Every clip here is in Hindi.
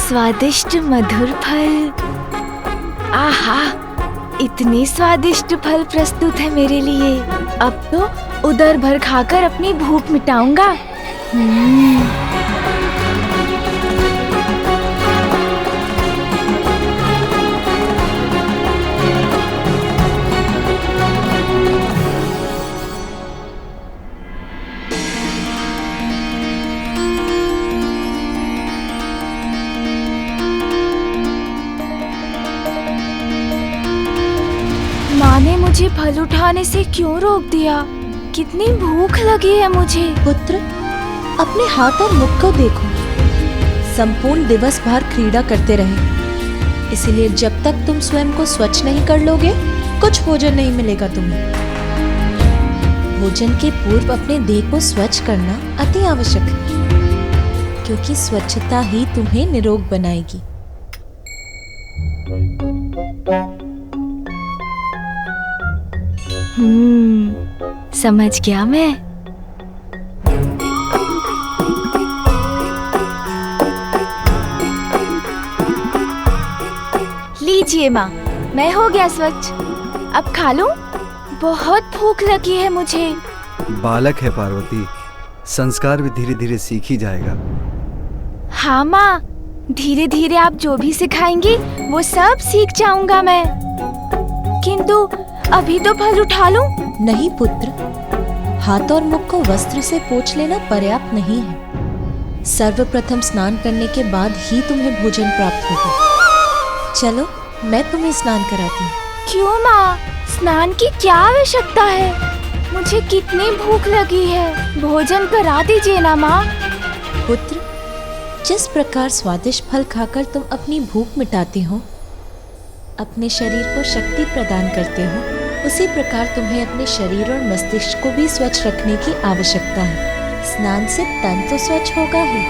स्वादिष्ट मधुर फल। आहा, इतने स्वादिष्ट फल प्रस्तुत है मेरे लिए। अब तो उदर भर खाकर अपनी भूख मिटाऊंगा। माँ ने मुझे फल उठाने से क्यों रोक दिया? कितनी भूख लगी है मुझे। पुत्र, अपने हाथ और मुख को देखो। संपूर्ण दिवस भर क्रीड़ा करते रहे, इसलिए जब तक तुम स्वयं को स्वच्छ नहीं कर लोगे, कुछ भोजन नहीं मिलेगा तुम्हें। भोजन के पूर्व अपने देह को स्वच्छ करना अति आवश्यक है, क्योंकि स्वच्छता ही तुम्हें निरोग बनाएगी। समझ गया मैं। लीजिए माँ, मैं हो गया स्वच्छ। अब खा लूं? बहुत भूख लगी है मुझे। बालक है पार्वती, संस्कार भी धीरे धीरे सीख ही जाएगा। हाँ माँ, धीरे धीरे आप जो भी सिखाएंगी वो सब सीख जाऊंगा मैं। किंतु अभी तो फल उठा लूं? नहीं पुत्र, हाथ और मुख को वस्त्र से पोंछ लेना पर्याप्त नहीं है। सर्वप्रथम स्नान करने के बाद ही तुम्हें भोजन प्राप्त होगा। चलो, मैं तुम्हें स्नान कराती हूँ। क्यों माँ, स्नान की क्या आवश्यकता है? मुझे कितनी भूख लगी है। भोजन करा दीजिए ना माँ। पुत्र, जिस प्रकार स्वादिष्ट फल खाकर तुम अपनी भूख मिटाते हो, अपने शरीर को शक्ति प्रदान करते हो, उसी प्रकार तुम्हें अपने शरीर और मस्तिष्क को भी स्वच्छ रखने की आवश्यकता है। स्नान से तन तो स्वच्छ होगा ही,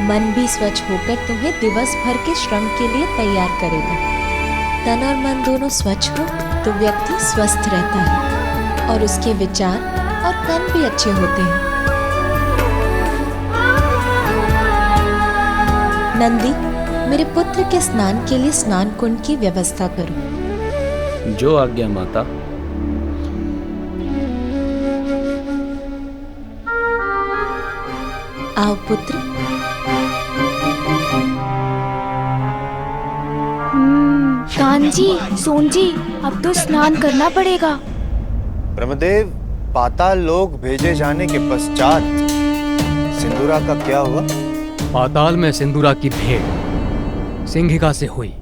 मन भी स्वच्छ होकर तुम्हें दिवस भर के श्रम के लिए तैयार करेगा। तन और मन दोनों स्वच्छ हो तो व्यक्ति स्वस्थ रहता है और उसके विचार और कर्म भी अच्छे होते हैं। नंदी, मेरे पुत्र के स्नान के लिए स्नान कुंड की व्यवस्था करो। जो आज्ञा माता। आओ पुत्र। कान्जी, सोनजी, अब तो स्नान करना पड़ेगा। ब्रह्मदेव, पाताल लोक भेजे जाने के पश्चात सिंदूरा का क्या हुआ? पाताल में सिंदूरा की भेंट सिंहिका से हुई।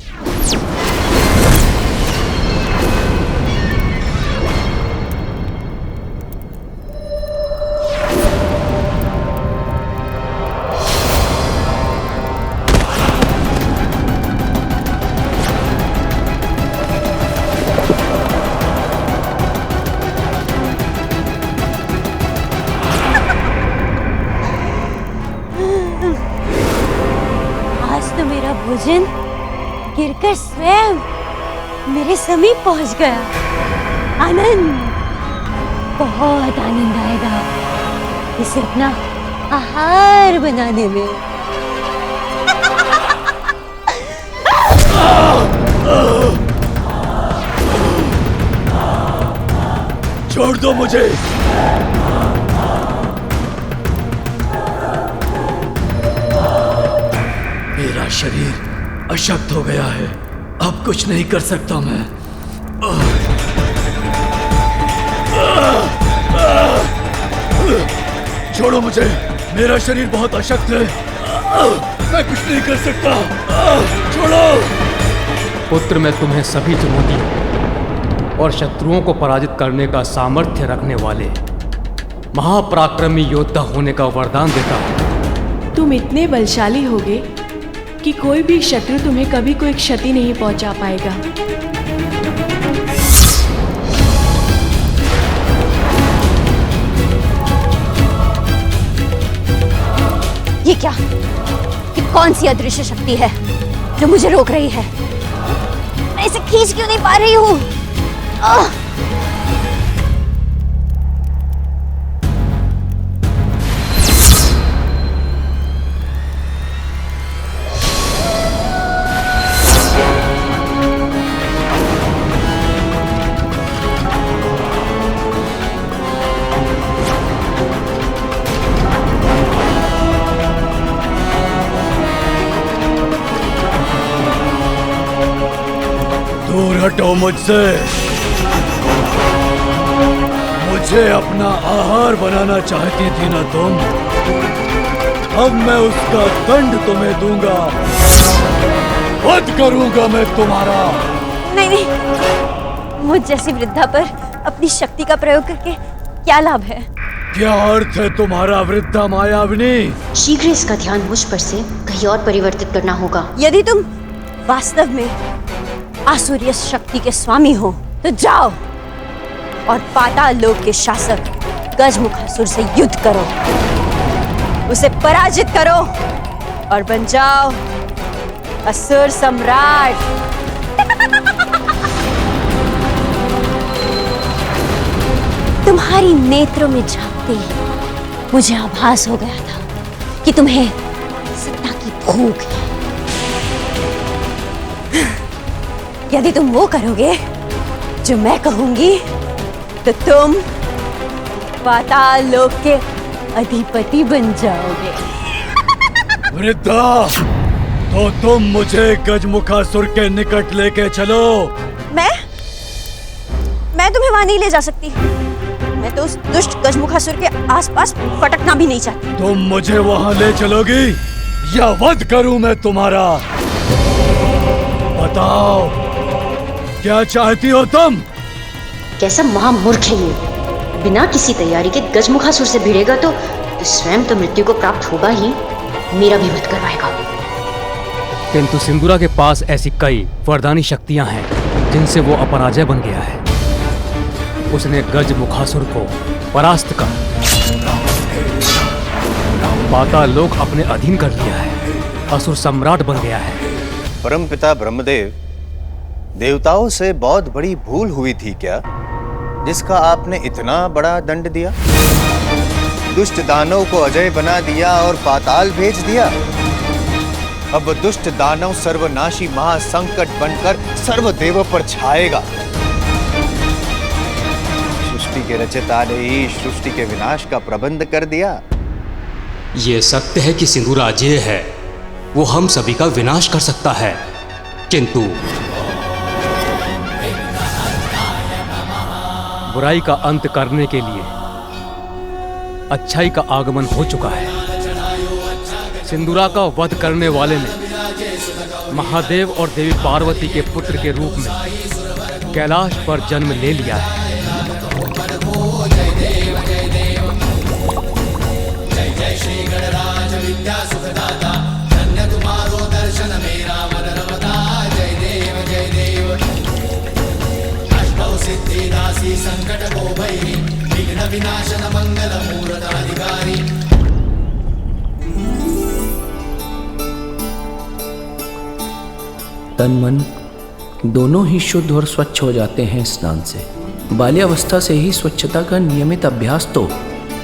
भोजन गिरकर स्वयं मेरे समीप पहुंच गया। आनंद, बहुत आनंद आएगा इसे अपना आहार बनाने में। छोड़ दो मुझे। मेरा शरीर अशक्त हो गया है, अब कुछ नहीं कर सकता मैं। छोड़ो मुझे, मेरा शरीर बहुत अशक्त है, मैं कुछ नहीं कर सकता। छोड़ो। पुत्र, मैं तुम्हें सभी चुनौतियों और शत्रुओं को पराजित करने का सामर्थ्य रखने वाले महापराक्रमी योद्धा होने का वरदान देता हूँ। तुम इतने बलशाली होगे कि कोई भी शत्रु तुम्हें कभी कोई क्षति नहीं पहुंचा पाएगा। ये क्या? ये कौन सी अदृश्य शक्ति है जो मुझे रोक रही है? मैं इसे खींच क्यों नहीं पा रही हूँ? दूर हटो मुझसे। मुझे अपना आहार बनाना चाहती थी ना तुम? अब मैं उसका दंड तुम्हें दूंगा। वध करूंगा मैं तुम्हारा। नहीं नहीं, मुझ जैसी वृद्धा पर अपनी शक्ति का प्रयोग करके क्या लाभ है? क्या अर्थ है तुम्हारा वृद्धा मायाविनी? शीघ्र इसका ध्यान मुझ पर से कहीं और परिवर्तित करना होगा। यदि तुम वास्तव में आसुरीय शक्ति के स्वामी हो तो जाओ और पाताल लोक के शासक गजमुखासुर से युद्ध करो, उसे पराजित करो और बन जाओ असुर सम्राट। तुम्हारी नेत्रों में झांकते ही मुझे आभास हो गया था कि तुम्हें सत्ता की भूख है। यदि तुम वो करोगे जो मैं कहूंगी तो तुम पाताल लोक के अधिपति बन जाओगे। वृद्धा, तो तुम मुझे गजमुखासुर के निकट लेके चलो। मैं तुम्हें वहां नहीं ले जा सकती। मैं तो उस दुष्ट गजमुखासुर के आसपास फटकना भी नहीं चाहती। तुम मुझे वहां ले चलोगी या वध करूं मैं तुम्हारा? बताओ, क्या चाहती हो तुम? कैसा महामूर्ख है ये! बिना किसी तैयारी के गजमुखासुर से भिड़ेगा तो स्वयं तो मृत्यु को प्राप्त होगा ही, मेरा भी वध करवाएगा। किंतु सिंदूरा के पास ऐसी कई वरदानी शक्तियां हैं जिनसे वो अपराजय बन गया है। उसने गजमुखासुर को परास्त कर पाताल लोक अपने अधीन कर लिया है, असुर सम्राट बन गया है। परमपिता ब्रह्मदेव, देवताओं से बहुत बड़ी भूल हुई थी क्या, जिसका आपने इतना बड़ा दंड दिया? दुष्ट दानव को अजय बना दिया और पाताल भेज दिया। अब दुष्ट दानव सर्वनाशी महासंकट बनकर सर्वदेवों पर छाएगा। सृष्टि के रचयिता ने ही सृष्टि के विनाश का प्रबंध कर दिया। ये सत्य है कि सिंदूरा अजेय है, वो हम सभी का विनाश कर सकता है, किंतु बुराई का अंत करने के लिए अच्छाई का आगमन हो चुका है। सिंदूरा का वध करने वाले ने महादेव और देवी पार्वती के पुत्र के रूप में कैलाश पर जन्म ले लिया है। तन मन दोनों ही शुद्ध और स्वच्छ हो जाते हैं स्नान से। बाल्यावस्था से ही स्वच्छता का नियमित अभ्यास तो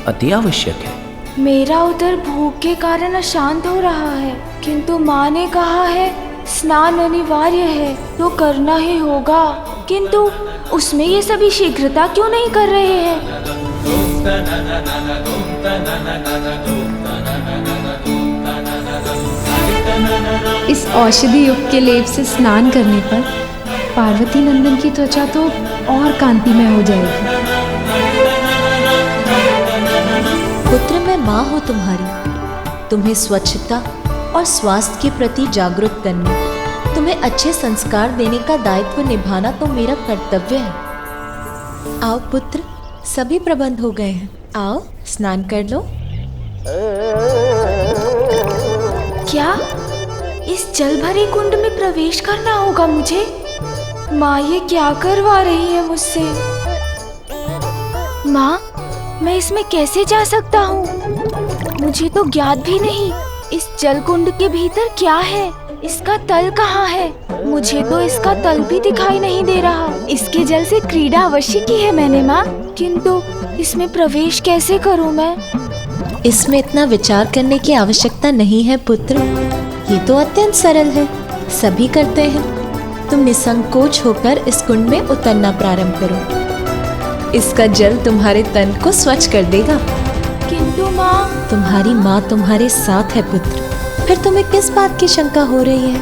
अति आवश्यक है। मेरा उधर भूख के कारण अशांत हो रहा है, किंतु माँ ने कहा है स्नान अनिवार्य है तो करना ही होगा, किंतु उसमें ये सभी शीघ्रता क्यों नहीं कर रहे हैं? इस औषधि युक्त के लेप से स्नान करने पर पार्वती नंदन की त्वचा तो और कांतिमय हो जाएगी। पुत्र, मैं माँ हूँ तुम्हारी। तुम्हें स्वच्छता और स्वास्थ्य के प्रति जागरूक करने, तुम्हें अच्छे संस्कार देने का दायित्व निभाना तो मेरा कर्तव्य है। आओ पुत्र, सभी प्रबंध हो गए हैं, आओ स्नान कर लो। क्या इस जल भरे कुंड में प्रवेश करना होगा मुझे? माँ ये क्या करवा रही है मुझसे? माँ, मैं इसमें कैसे जा सकता हूँ? मुझे तो ज्ञात भी नहीं इस जल कुंड के भीतर क्या है, इसका तल कहाँ है? मुझे तो इसका तल भी दिखाई नहीं दे रहा। इसके जल से क्रीड़ा अवश्य की है मैंने माँ, किंतु इसमें प्रवेश कैसे करूँ मैं? इसमें इतना विचार करने की आवश्यकता नहीं है पुत्र, ये तो अत्यंत सरल है, सभी करते हैं। तुम निसंकोच होकर इस कुंड में उतरना प्रारंभ करो। इसका जल तुम्हारे तन को स्वच्छ कर देगा। किंतु माँ, तुम्हारी माँ तुम्हारे साथ है पुत्र, फिर तुम्हें किस बात की शंका हो रही है?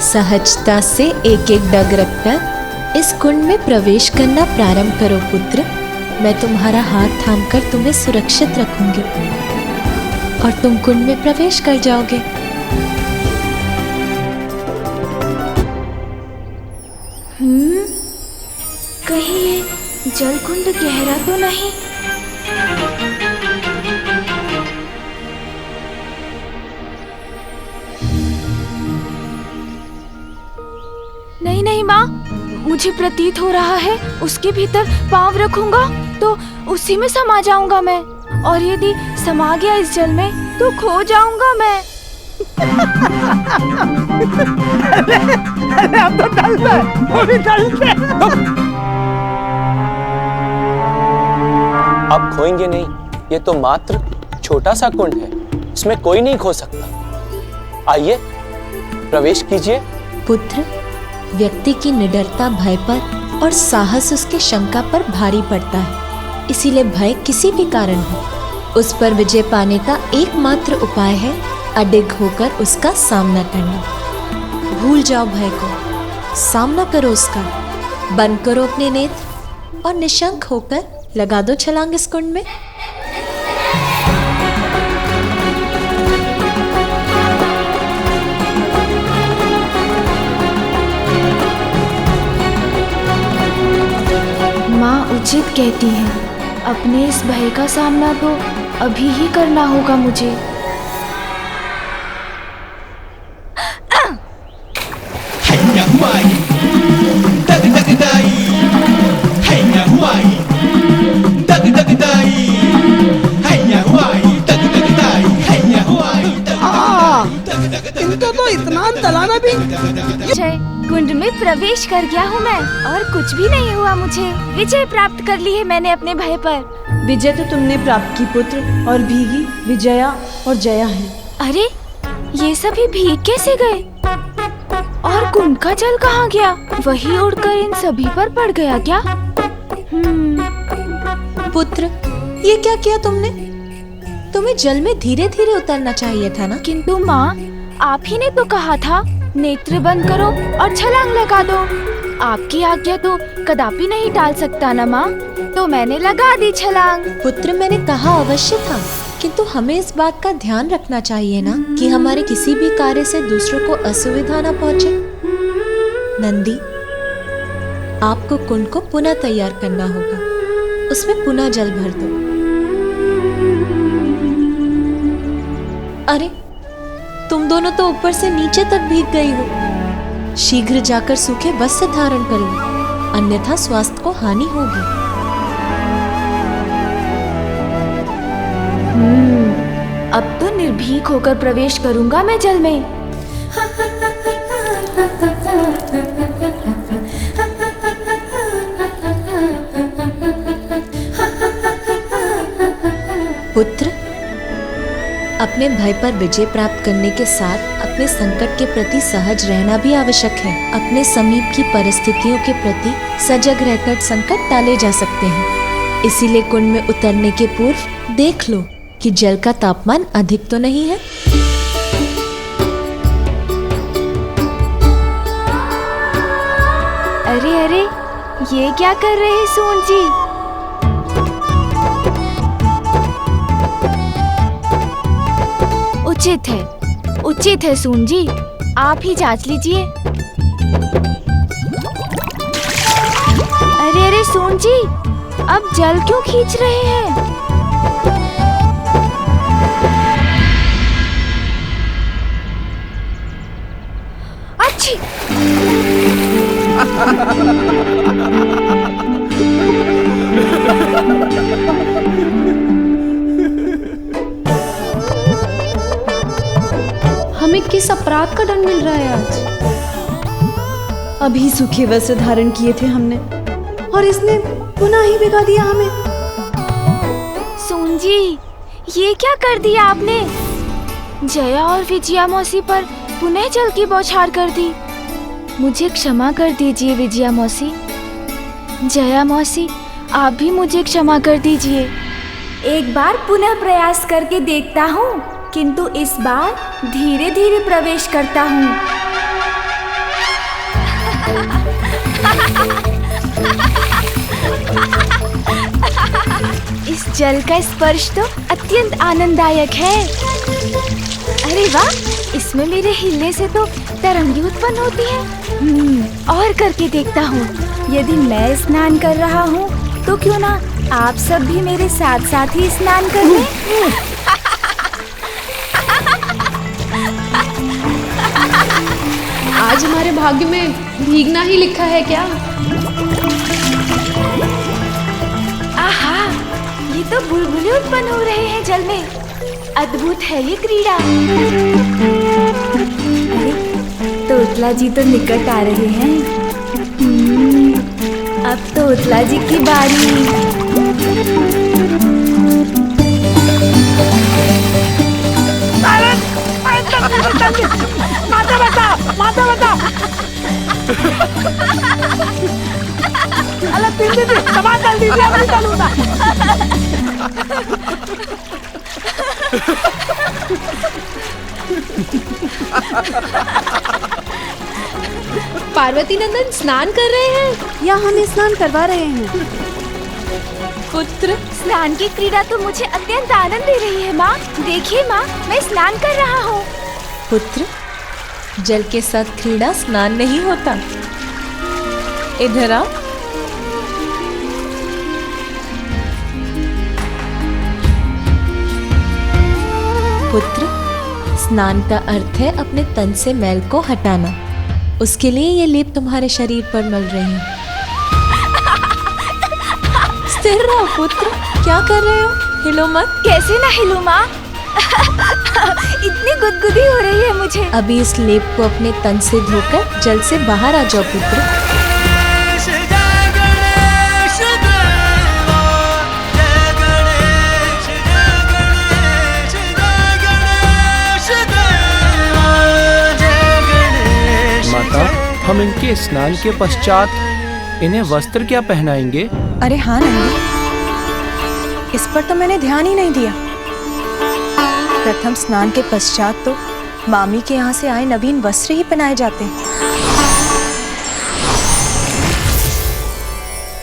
सहजता से एक एक डग रखकर इस कुंड में प्रवेश करना प्रारंभ करो पुत्र। मैं तुम्हारा हाथ थामकर तुम्हें सुरक्षित रखूंगी और तुम कुंड में प्रवेश कर जाओगे। कहीं ये जलकुंड गहरा तो नहीं? नहीं नहीं माँ, मुझे प्रतीत हो रहा है उसके भीतर पाँव रखूंगा तो उसी में समा जाऊंगा मैं, और यदि समा गया इस जल में तो खो जाऊंगा मैं। अरे अब तो डलते, वो भी डलते। अब खोएंगे नहीं, ये तो मात्र छोटा सा कुंड है, इसमें कोई नहीं खो सकता। आइए प्रवेश कीजिए। पुत्र, व्यक्ति की निडरता भय पर और साहस उसके शंका पर भारी पड़ता है, इसीलिए भय किसी भी कारण हो, उस पर विजय पाने का एकमात्र उपाय है अडिग होकर उसका सामना करना। भूल जाओ भय को, सामना करो उसका, बंद करो अपने नेत्र और निशंक होकर लगा दो छलांग इस कुंड में। माँ उचित कहती हैं, अपने इस भय का सामना तो अभी ही करना होगा मुझे। इनको तो इतना तलाना भी। जय, कुंड में प्रवेश कर गया हूँ मैं और कुछ भी नहीं हुआ मुझे। विजय प्राप्त कर ली है मैंने अपने भय पर। विजय तो तुमने प्राप्त की पुत्र, और भीगी विजया और जया है। अरे ये सभी भीग कैसे गए? और कुंड का जल कहाँ गया? वही उड़कर इन सभी पर पड़ गया क्या? पुत्र, ये क्या किया तुमने? तुम्हें जल में धीरे धीरे उतरना चाहिए था ना। किंतु माँ, आप ही ने तो कहा था नेत्र बंद करो और छलांग लगा दो। आपकी आज्ञा तो कदापि नहीं टाल सकता ना माँ, तो मैंने लगा दी छलांग। पुत्र, मैंने कहा अवश्य था, किंतु हमें इस बात का ध्यान रखना चाहिए ना कि हमारे किसी भी कार्य से दूसरों को असुविधा न पहुँचे। नंदी, आपको कुंड को पुनः तैयार करना होगा, उसमें पुनः जल भर दो। अरे, तुम दोनों तो ऊपर से नीचे तक भीग गई हो। शीघ्र जाकर सूखे वस्त्र धारण कर लो, अन्यथा स्वास्थ्य को हानि होगी। अब तो निर्भीक होकर प्रवेश करूंगा मैं जल में। पुत्र, अपने भय पर विजय प्राप्त करने के साथ अपने संकट के प्रति सहज रहना भी आवश्यक है। अपने समीप की परिस्थितियों के प्रति सजग रहकर संकट टाले जा सकते हैं। इसीलिए कुंड में उतरने के पूर्व देख लो कि जल का तापमान अधिक तो नहीं है। अरे अरे, ये क्या कर रहे हैं सून जी? उचित है सून जी, आप ही जांच लीजिए। अरे अरे सून जी, अब जल क्यों खींच रहे हैं? अच्छी। हमें किस अपराध का दंड मिल रहा है आज? अभी सूखे वस्त्र धारण किए थे हमने, और इसने पुनः ही भिगा दिया हमें। सून जी, ये क्या कर दिया आपने? जया और विजया मौसी पर पुनः जल की बौछार कर दी। मुझे क्षमा कर दीजिए विजया मौसी। जया मौसी, आप भी मुझे क्षमा कर दीजिए। एक बार पुनः प्रयास करके देखता हूँ, किंतु इस बार धीरे धीरे प्रवेश करता हूँ। इस जल का स्पर्श तो अत्यंत आनंददायक है। अरे वाह, इसमें मेरे हिलने से तो तरंगे उत्पन्न होती हैं। और करके देखता हूँ। यदि मैं स्नान कर रहा हूँ तो क्यों ना आप सब भी मेरे साथ साथ ही स्नान कर लें। आज हमारे भाग्य में भीगना ही लिखा है क्या? आहा, ये तो बुलबुले उत्पन्न हो रहे हैं जल में। अद्भुत है ये क्रीड़ा। अरे, तोतला जी तो निकट आ रहे हैं। अब तोतला जी की बारी। माता बता, माता बता। अरे दीदी, सामान डाल दीजिए, मैं डालूंगा। पार्वती नंदन स्नान कर रहे हैं या हमें स्नान करवा रहे हैं? पुत्र, स्नान की क्रीड़ा तो मुझे अत्यंत आनंद दे रही है माँ। देखिए माँ, मैं स्नान कर रहा हूँ। पुत्र, जल के साथ क्रीड़ा स्नान नहीं होता। इधर आ। पुत्र, स्नान का अर्थ है अपने तन से मैल को हटाना। उसके लिए ये लेप तुम्हारे शरीर पर मल रही हूँ। स्थिर रहो पुत्र, क्या कर रहे हो? हिलो मत। कैसे ना हिलूं माँ? इतनी गुदगुदी हो रही है मुझे। अभी इस लेप को अपने तन से धोकर जल से बाहर आ जाओ पुत्र। माता, हम इनके स्नान के पश्चात इन्हें वस्त्र क्या पहनाएंगे? अरे हाँ नंदी, इस पर तो मैंने ध्यान ही नहीं दिया। प्रथम स्नान के पश्चात तो मामी के यहाँ से आए नवीन वस्त्र ही पहनाए जाते हैं।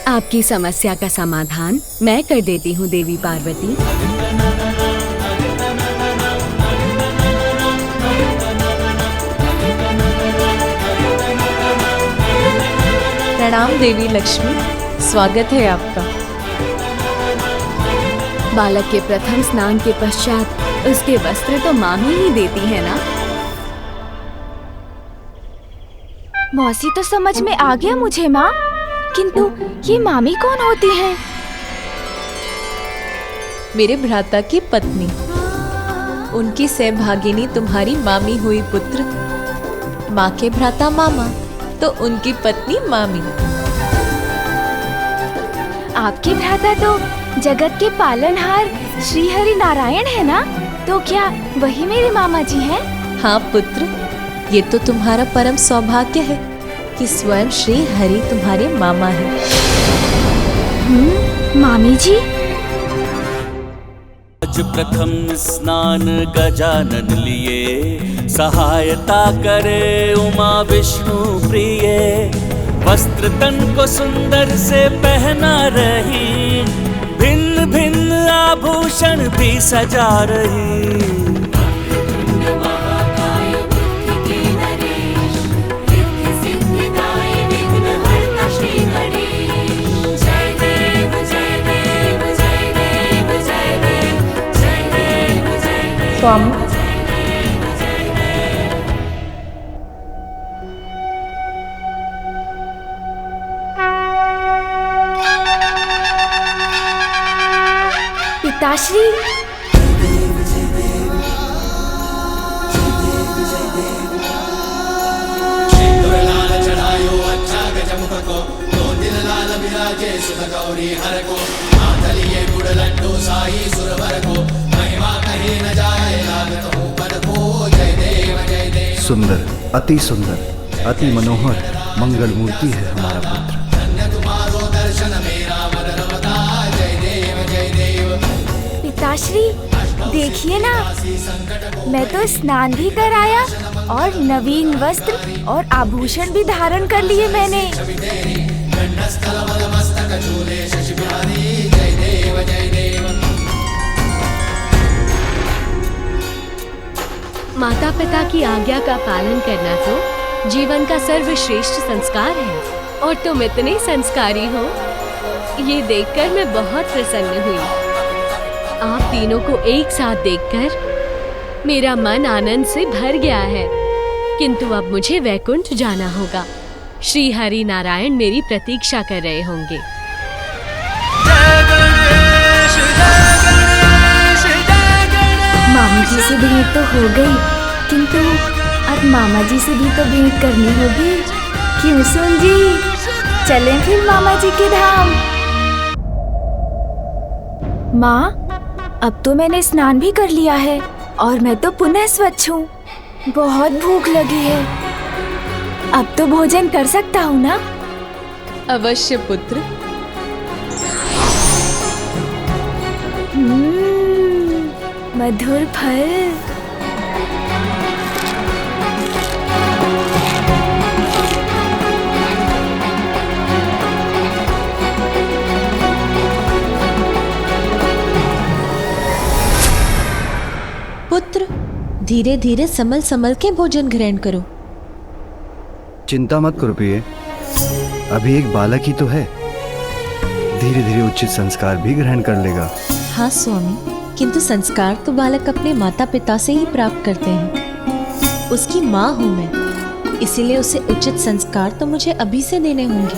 आपकी समस्या का समाधान मैं कर देती हूँ देवी पार्वती। प्रणाम देवी लक्ष्मी, स्वागत है आपका। बालक के प्रथम स्नान के पश्चात उसके वस्त्र तो मामी ही देती है ना? मौसी तो समझ में आ गया मुझे माँ, किंतु ये मामी कौन होती हैं? मेरे भ्राता की पत्नी, उनकी सहभागिनी तुम्हारी मामी हुई पुत्र। माँ के भ्राता मामा तो उनकी पत्नी मामी। आपके भ्राता तो जगत के पालनहार श्री हरि नारायण है ना? तो क्या वही मेरे मामा जी हैं? हाँ पुत्र, ये तो तुम्हारा परम सौभाग्य है कि स्वयं श्री हरि तुम्हारे मामा हैं। मामी जी? आज प्रथम स्नान गजानन लिए, सहायता करे उमा विष्णु प्रिय। वस्त्र तन को सुंदर से पहना रही, भिन्न भिन्न आभूषण भी सजा रही। स्वामी, पिताश्री, सुंदर, अति सुंदर, अति मनोहर मंगल मूर्ति है हमारा पुत्र। पिताश्री देखिए ना, मैं तो स्नान भी कर आया और नवीन वस्त्र और आभूषण भी धारण कर लिए मैंने। माता पिता की आज्ञा का पालन करना तो जीवन का सर्वश्रेष्ठ संस्कार है और तुम इतने संस्कारी हो, ये देखकर मैं बहुत प्रसन्न हुई। आप तीनों को एक साथ देखकर मेरा मन आनंद से भर गया है। किंतु अब मुझे वैकुंठ जाना होगा। श्री हरि नारायण मेरी प्रतीक्षा कर रहे होंगे। मामी जी से भेंट तो हो गई, किंतु अब मामा जी से भी तो भेंट करनी होगी। क्यों सुन जी, चलें फिर मामा जी के धाम। माँ, अब तो मैंने स्नान भी कर लिया है और मैं तो पुनः स्वच्छ हूँ। बहुत भूख लगी है, अब तो भोजन कर सकता हूँ ना? अवश्य पुत्र। मधुर फल। पुत्र, धीरे धीरे संभल संभल के भोजन ग्रहण करो। चिंता मत करो प्रिय, अभी एक बालक ही तो है, धीरे धीरे उचित संस्कार भी ग्रहण कर लेगा। हाँ स्वामी, किंतु संस्कार तो बालक अपने माता पिता से ही प्राप्त करते हैं। उसकी माँ हूँ मैं, इसीलिए उसे उचित संस्कार तो मुझे अभी से देने होंगे।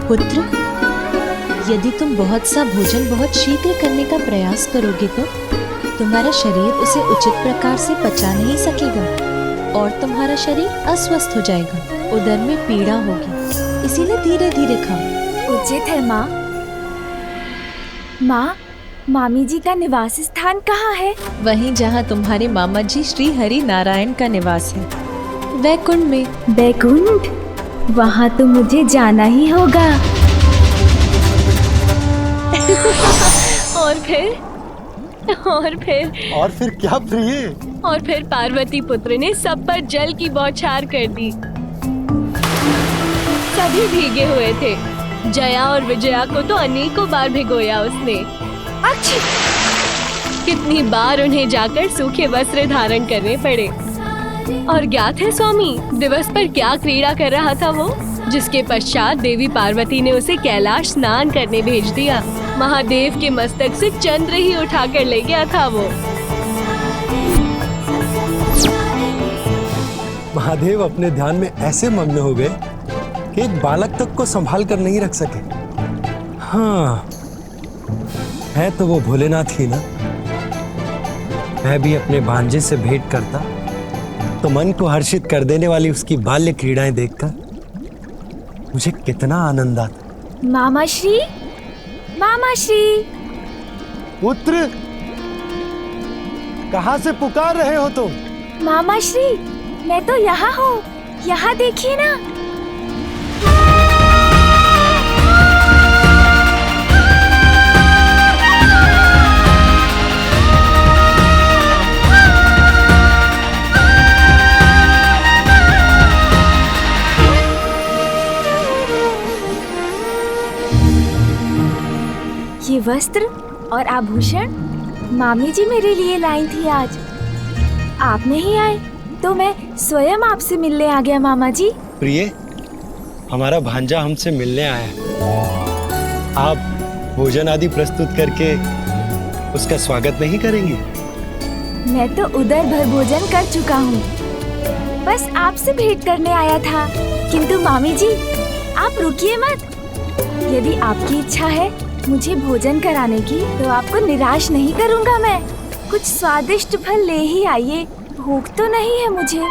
पुत्र, यदि तुम बहुत सा भोजन बहुत शीघ्र करने का प्रयास करोगे तो तुम्हारा शरीर उसे उचित प्रकार से पचा नहीं सकेगा और तुम्हारा शरीर अस्वस्थ हो जाएगा, उदर में पीड़ा होगी। इसीलिए धीरे धीरे खाओ। उचित है माँ। माँ, मामी जी का निवास स्थान कहाँ है? वहीं जहाँ तुम्हारे मामा जी श्री हरि नारायण का निवास है, वैकुंठ में। वैकुंठ? वहाँ तो मुझे जाना ही होगा। और फिर क्या प्रिय? और फिर पार्वती पुत्र ने सब पर जल की बौछार कर दी। सभी भीगे हुए थे। जया और विजया को तो अनेकों बार भिगोया उसने। अच्छा! कितनी बार उन्हें जाकर सूखे वस्त्र धारण करने पड़े। और ज्ञात है स्वामी, दिवस पर क्या क्रीड़ा कर रहा था वो, जिसके पश्चात देवी पार्वती ने उसे कैलाश स्नान करने भेज दिया। महादेव के मस्तक से चंद्र ही उठा कर ले गया था वो। महादेव अपने ध्यान में ऐसे मग्न हो गए कि एक बालक तक को संभाल कर नहीं रख सके। हाँ, है तो वो भोलेनाथ ही ना। मैं भी अपने भांजे से भेंट करता तो मन को हर्षित कर देने वाली उसकी बाल्य क्रीड़ाएं देखकर मुझे कितना आनंद आता। मामा श्री, मामा श्री। पुत्र, कहाँ से पुकार रहे हो तुम? मामा श्री, मैं तो यहाँ हूँ, यहाँ देखिए ना। ये वस्त्र और आभूषण मामी जी मेरे लिए लाई थी आज। आप नहीं आए तो मैं स्वयं आपसे मिलने आ गया मामा जी। प्रिय, हमारा भांजा हमसे मिलने आया है। आप भोजन आदि प्रस्तुत करके उसका स्वागत नहीं करेंगी? मैं तो उदर भर भोजन कर चुका हूँ, बस आपसे भेंट करने आया था। किंतु मामी जी, आप रुकिए मत। यदि आपकी इच्छा है मुझे भोजन कराने की तो आपको निराश नहीं करूँगा मैं। कुछ स्वादिष्ट फल ले ही आइए, भूख तो नहीं है मुझे,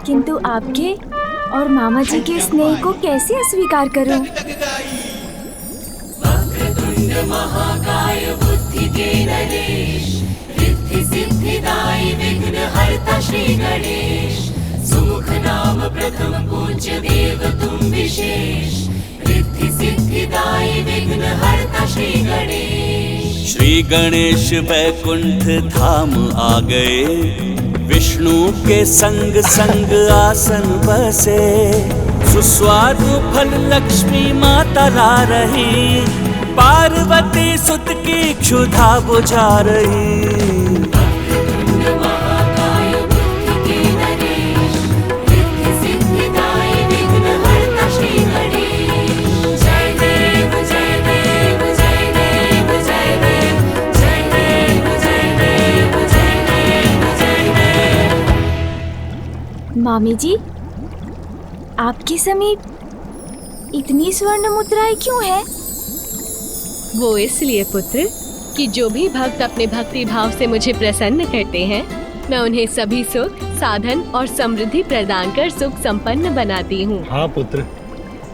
किंतु आपके और मामा जी के स्नेह को कैसे अस्वीकार करूं? महाकाय बुद्धि के नरेश, रिद्धि सिद्धिदायी विघ्नहर्ता श्री गणेश, सुमुख नाम प्रथम पूज्य देव तुम विशेष, रिद्धि सिद्धिदायी विघ्नहर्ता श्री गणेश। श्री गणेश वैकुंठ धाम आ गए, विष्णु के संग संग आसन बसे, सुस्वादु फल लक्ष्मी माता ला रही, पार्वती सुत की क्षुधा बुझा रही। मामी जी, आपके समीप इतनी स्वर्ण मुद्राएं क्यों है? वो इसलिए पुत्र कि जो भी भक्त अपने भक्ति भाव से मुझे प्रसन्न करते हैं, मैं उन्हें सभी सुख, साधन और समृद्धि प्रदान कर सुख संपन्न बनाती हूँ। हाँ पुत्र,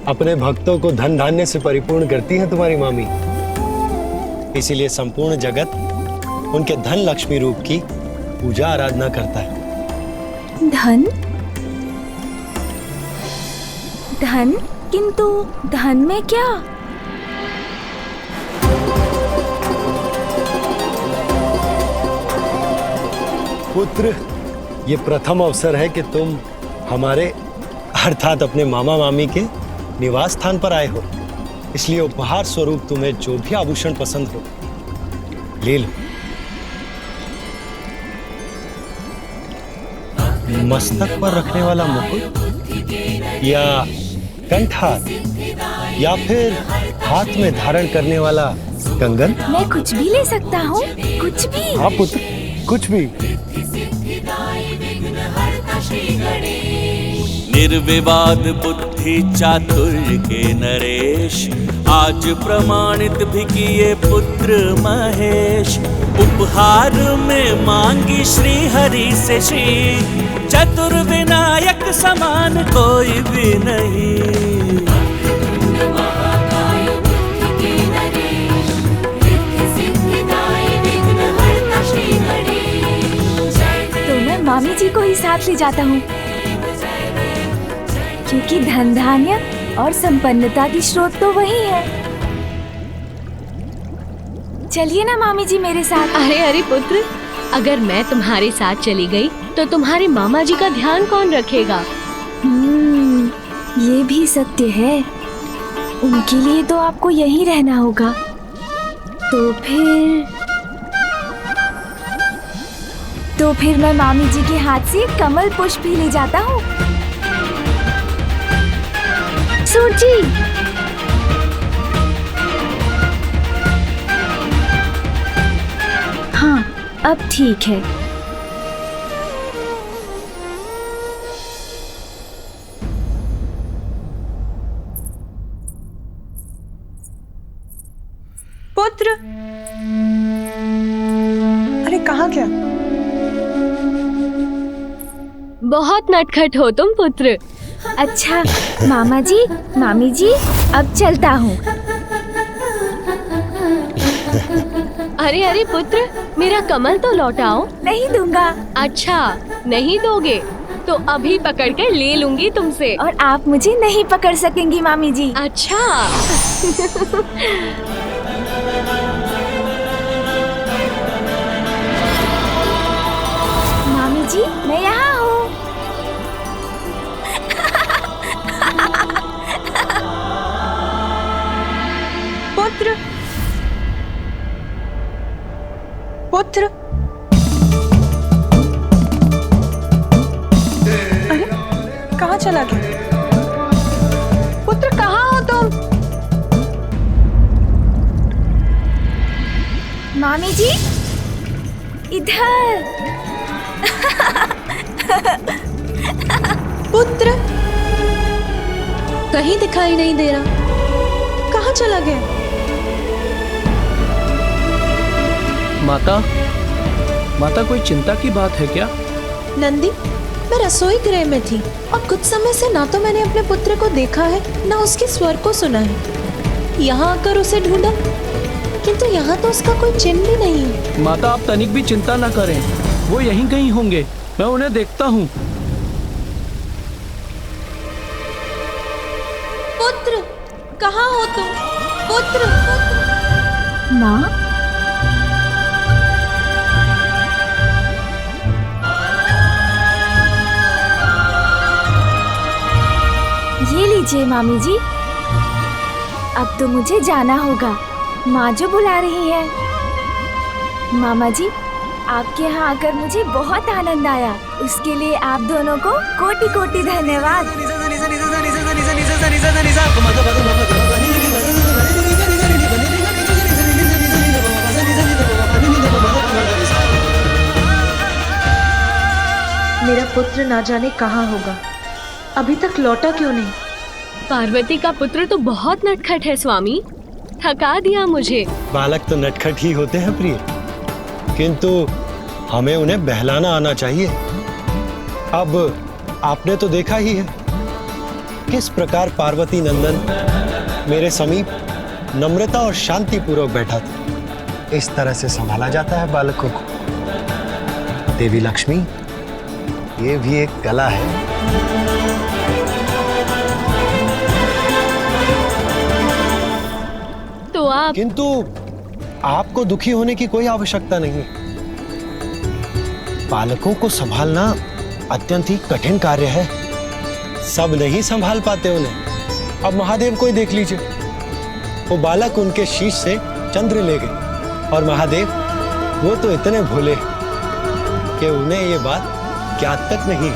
अपने भक्तों को धन धान्य से परिपूर्ण करती है तुम्हारी मामी। इसीलिए संपूर्ण जगत उनके धन लक्ष्मी रूप की पूजा आराधना करता है। धन? धन? किंतु धन में क्या? पुत्र, ये प्रथम अवसर है कि तुम हमारे अर्थात अपने मामा मामी के निवास स्थान पर आए हो, इसलिए उपहार स्वरूप तुम्हें जो भी आभूषण पसंद हो ले लो। मस्तक पर रखने वाला मुकुट या कंठहार या फिर हाथ में धारण करने वाला कंगन? मैं कुछ भी ले सकता हूँ, कुछ भी। हाँ पुत्र, कुछ भी। निर्विवाद बुद्धि चातुर्य के नरेश, आज प्रमाणित भी किए पुत्र महेश। उपहार में मांगी श्री हरि से श्री, चतुर्विनायक समान कोई भी नहीं। तो मैं मामी जी को ही साथ ले जाता हूँ, क्योंकि धन धान्य और संपन्नता की स्रोत तो वही है। चलिए ना मामी जी मेरे साथ। अरे अरे पुत्र, अगर मैं तुम्हारे साथ चली गई तो तुम्हारे मामा जी का ध्यान कौन रखेगा? ये भी सत्य है। उनके लिए तो आपको यहीं रहना होगा। तो फिर मैं मामी जी के हाथ से कमल पुष्प भी ले जाता हूँ। सूरजी, हाँ अब ठीक है। पुत्र, अरे कहाँ गया? बहुत नटखट हो तुम पुत्र। अच्छा मामा जी, मामी जी, अब चलता हूँ। अरे अरे पुत्र, मेरा कमल तो लौटाओ। नहीं दूंगा। अच्छा नहीं दोगे तो अभी पकड़ कर ले लूंगी तुमसे। और आप मुझे नहीं पकड़ सकेंगी मामी जी। अच्छा मामी जी, मैं यहाँ हूँ। पुत्र, पुत्र, अरे कहाँ चला गया? पुत्र कहाँ हो तुम? मामी जी, इधर। पुत्र कहीं दिखाई नहीं दे रहा, कहाँ चला गया? माता, माता कोई चिंता की बात है क्या? नंदी, मैं रसोई गृह में थी और कुछ समय से ना तो मैंने अपने पुत्र को देखा है, ना उसके स्वर को सुना है। यहाँ आकर उसे ढूंढा, किंतु यहाँ तो उसका कोई चिन्ह भी नहीं है। माता आप तनिक भी चिंता न करें, वो यहीं कहीं होंगे, मैं उन्हें देखता हूँ। पुत्र, कहाँ हो तुम? पुत्र, माँ, लीजिए मामी जी। अब तो मुझे जाना होगा, माँ जो बुला रही है। मामा जी, आपके यहाँ आकर मुझे बहुत आनंद आया। उसके लिए आप दोनों को कोटि कोटि धन्यवाद। मेरा पुत्र ना जाने कहाँ होगा, अभी तक लौटा क्यों नहीं? पार्वती का पुत्र तो बहुत नटखट है स्वामी, थका दिया मुझे। बालक तो नटखट ही होते हैं प्रिय, किंतु हमें उन्हें बहलाना आना चाहिए। अब आपने तो देखा ही है किस प्रकार पार्वती नंदन मेरे समीप नम्रता और शांति पूर्वक बैठा था। इस तरह से संभाला जाता है बालकों को। देवी लक्ष्मी, ये भी एक कला है। तो आप किंतु आपको दुखी होने की कोई आवश्यकता नहीं। बालकों को संभालना अत्यंत ही कठिन कार्य है, सब नहीं संभाल पाते उन्हें। अब महादेव को ही देख लीजिए, वो बालक उनके शीश से चंद्र ले गए, और महादेव वो तो इतने भोले कि उन्हें ये बात ज्ञात तक नहीं।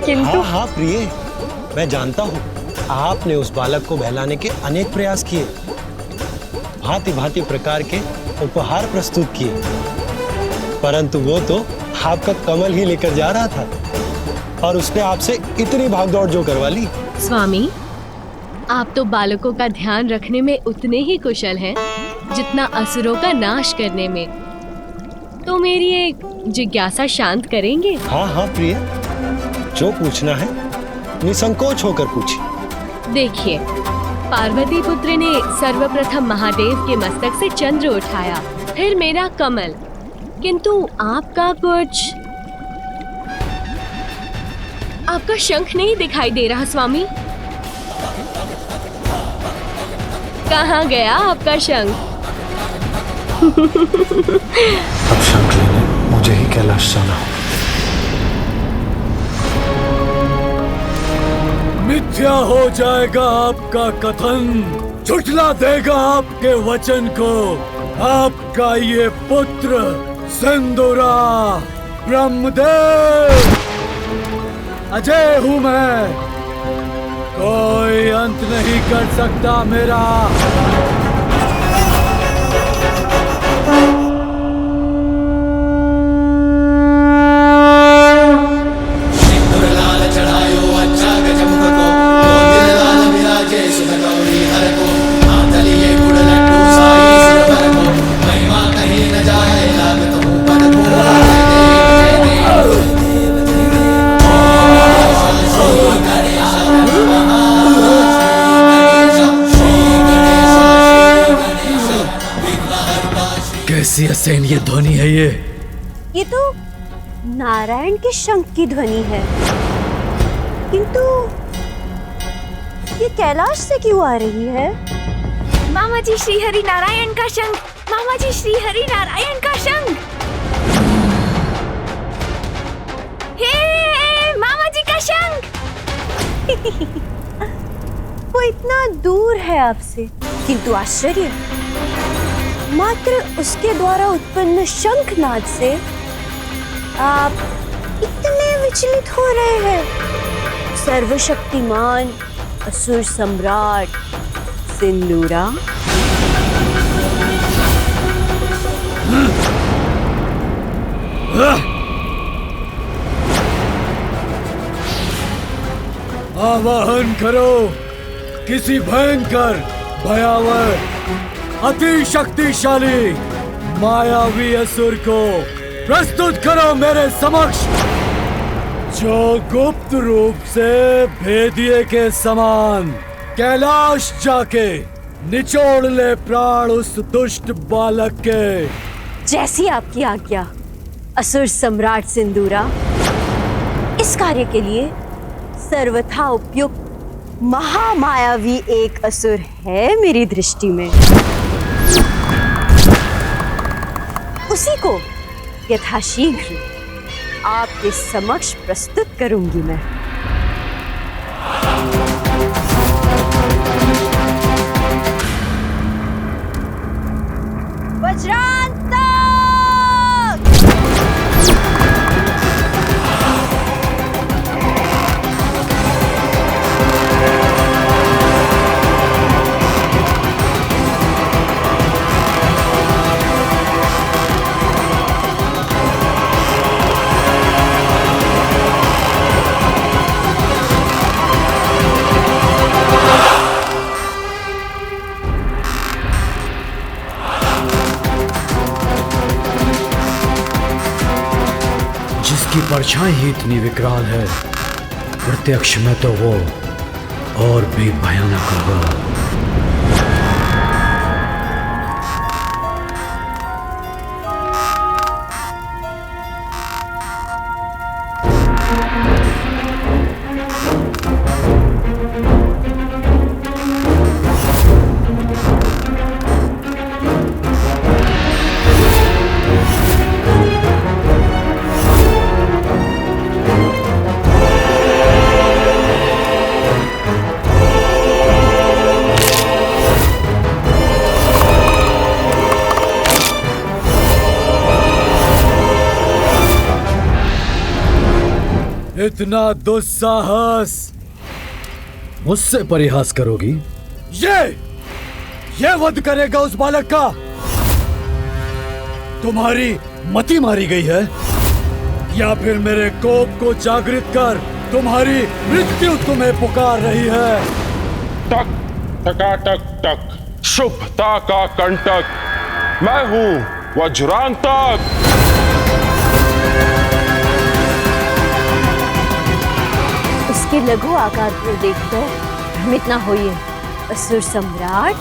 किंतु हाँ प्रिय, मैं जानता हूँ आपने उस बालक को बहलाने के अनेक प्रयास किए, भांति भांति प्रकार के उपहार प्रस्तुत किए, परंतु वो तो आपका कमल ही लेकर जा रहा था, और उसने आपसे इतनी भागदौड़ जो करवा ली। स्वामी, आप तो बालकों का ध्यान रखने में उतने ही कुशल हैं जितना असुरों का नाश करने में। तो मेरी एक जिज्ञासा शांत करेंगे? हाँ प्रिय, जो पूछना है निसंकोच होकर पूछिए। देखिए, पार्वती पुत्र ने सर्वप्रथम महादेव के मस्तक से चंद्र उठाया, फिर मेरा कमल, किंतु आपका शंख नहीं दिखाई दे रहा स्वामी। कहाँ गया आपका शंख? अब शंख लेने मुझे ही कैलाश जाना। मिथ्या हो जाएगा आपका कथन, झुठला देगा आपके वचन को। आपका ये पुत्र सिंदूरा ब्रह्मदेव, अजय हूँ मैं, कोई अंत नहीं कर सकता मेरा। कैसी असहनीय ध्वनि है ये तो नारायण के शंख की ध्वनि है, किंतु ये कैलाश से क्यों आ रही है? मामा जी, श्री हरि नारायण का शंख। मामा जी, श्री हरि नारायण का शंख। हे मामा जी का शंख। वो इतना दूर है आपसे, किंतु आश्चर्य, मात्र उसके द्वारा उत्पन्न शंखनाद से आप इतने विचलित हो रहे हैं। सर्वशक्तिमान असुर सम्राट सिंदूरा, आवाहन करो किसी भयंकर, भयावह, अति शक्तिशाली मायावी असुर को प्रस्तुत करो मेरे समक्ष, जो गुप्त रूप से भेदिए के समान कैलाश जाके निचोड़ ले प्राण उस दुष्ट बालक के। जैसी आपकी आज्ञा असुर सम्राट सिंदूरा। इस कार्य के लिए सर्वथा उपयुक्त महामायावी एक असुर है मेरी दृष्टि में, उसी को यथाशीघ्र आपके समक्ष प्रस्तुत करूंगी मैं। वज्रांतक! जिसकी परछाई ही इतनी विकराल है, प्रत्यक्ष में तो वो और भी भयानक होगा। इतना दुस्साहस मुझसे परिहास करोगी? ये वध करेगा उस बालक का? तुम्हारी मति मारी गई है या फिर मेरे कोप को जागृत कर तुम्हारी मृत्यु तुम्हें पुकार रही है? टक टकाटक टक, शुभता का कंटक, मैं हूं वज्रांतक। उसके लघु आकार को देखकर भ्रमित न होइए असुर सम्राट।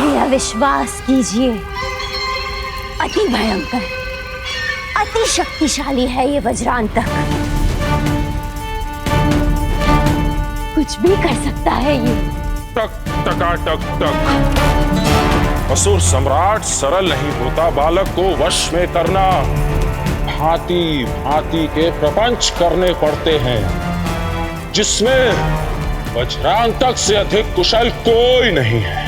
मेरा विश्वास कीजिए, अति भयंकर, अति शक्तिशाली है ये वज्रांतक। कुछ भी कर सकता है ये। टक टकाटक टक, असुर सम्राट सरल नहीं होता बालक को वश में करना। भांति भांति के प्रपंच करने पड़ते हैं, जिसमें वज्रांतक से अधिक कुशल कोई नहीं है।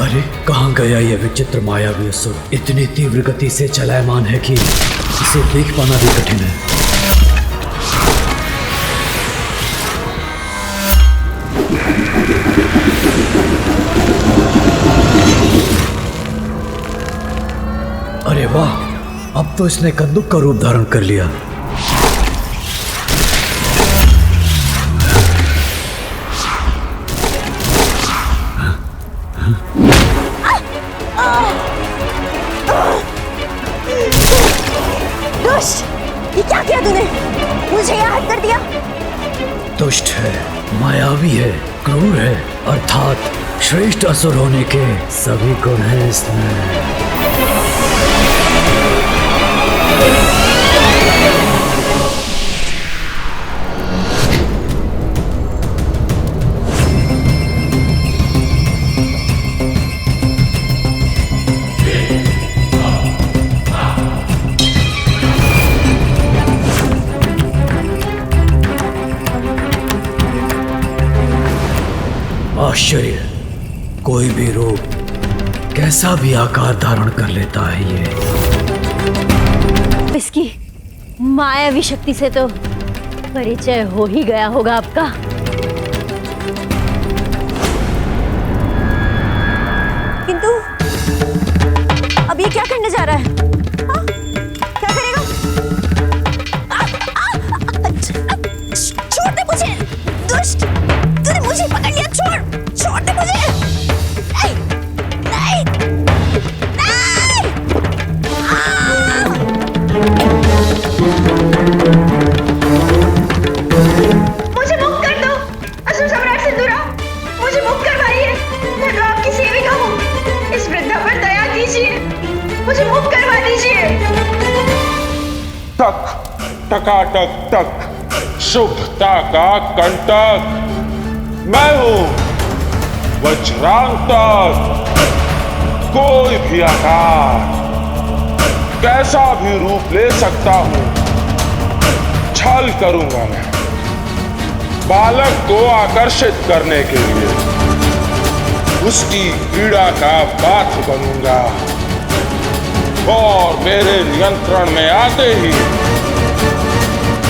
अरे कहाँ गया ये विचित्र मायावी असुर? इतनी तीव्र गति से चलायमान है कि इसे देख पाना भी कठिन है। अरे वाह, अब तो इसने कंदुक का रूप धारण कर लिया। दुष्ट, ये क्या किया तूने? मुझे यहाँ हट कर दिया। दुष्ट है, मायावी है, क्रूर है, अर्थात श्रेष्ठ असुर होने के सभी गुण हैं इसमें। आश्चर्य, कोई भी रूप, कैसा भी आकार धारण कर लेता है ये। इसकी मायावी शक्ति से तो परिचय हो ही गया होगा आपका। किंतु अब ये क्या करने जा रहा है? हाँ? क्या करेगा? छोड़ दे मुझे, दुष्ट! तूने मुझे पकड़ लिया, छोड़ दे मुझे। नहीं, नहीं, नहीं! मुझे मुक्त कर दो, असुर सम्राट सिंदूरा, मुझे मुक्त करवाइए। मैं तो आपकी सेविका हूँ, इस वृद्धा पर दया कीजिए, मुझे मुक्त करवा दीजिए। टक टकाटक टक शुभता का कंटक। मैं हूं वज्रांतक। कोई भी आकार, कैसा भी रूप ले सकता हूं। छल करूंगा मैं बालक को आकर्षित करने के लिए। उसकी क्रीड़ा का पात्र बनूंगा और मेरे नियंत्रण में आते ही